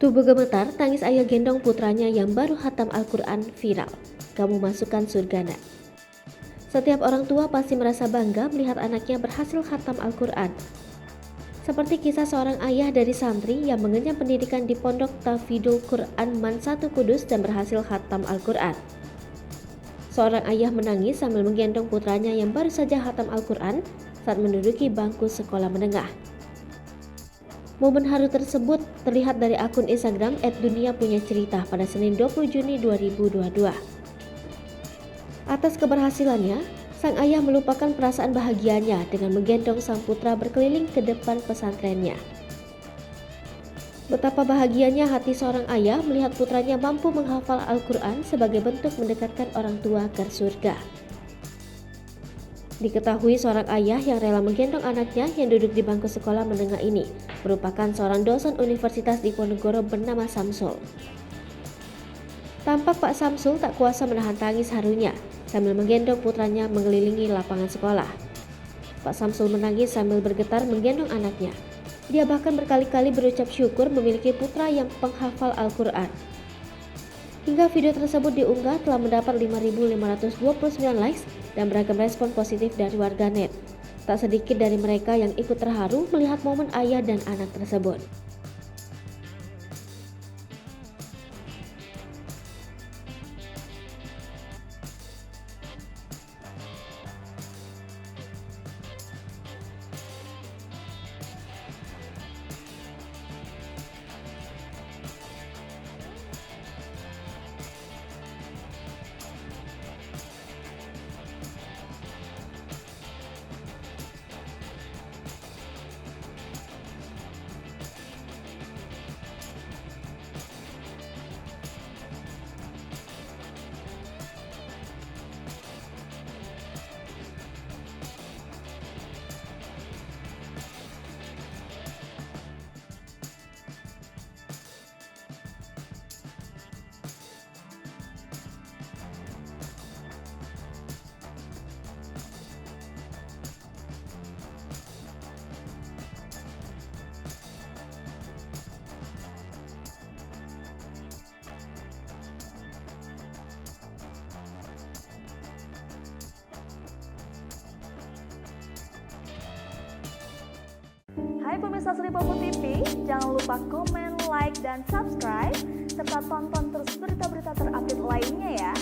Tubuh gemetar, tangis ayah gendong putranya yang baru khatam Al-Quran viral. Kamu masukkan surga nak. Setiap orang tua pasti merasa bangga melihat anaknya berhasil khatam Al-Quran. Seperti kisah seorang ayah dari santri yang mengenyam pendidikan di Pondok Tahfidzul Quran Man 1 Kudus dan berhasil khatam Al-Quran. Seorang ayah menangis sambil menggendong putranya yang baru saja khatam Al-Quran saat menduduki bangku sekolah menengah. Momen haru tersebut terlihat dari akun Instagram @duniapunyacerita pada Senin 20 Juni 2022. Atas keberhasilannya, sang ayah melupakan perasaan bahagianya dengan menggendong sang putra berkeliling ke depan pesantrennya. Betapa bahagianya hati seorang ayah melihat putranya mampu menghafal Al-Quran sebagai bentuk mendekatkan orang tua ke surga. Diketahui seorang ayah yang rela menggendong anaknya yang duduk di bangku sekolah menengah ini merupakan seorang dosen universitas di Ponorogo bernama Samsul. Tampak Pak Samsul tak kuasa menahan tangis harunya sambil menggendong putranya mengelilingi lapangan sekolah. Pak Samsul menangis sambil bergetar menggendong anaknya. Dia bahkan berkali-kali berucap syukur memiliki putra yang penghafal Al-Quran. Hingga video tersebut diunggah telah mendapat 5.529 likes dan beragam respon positif dari warganet. Tak sedikit dari mereka yang ikut terharu melihat momen ayah dan anak tersebut. Hai pemirsa Sri Popo TV, jangan lupa komen, like, dan subscribe, serta tonton terus berita-berita terupdate lainnya ya.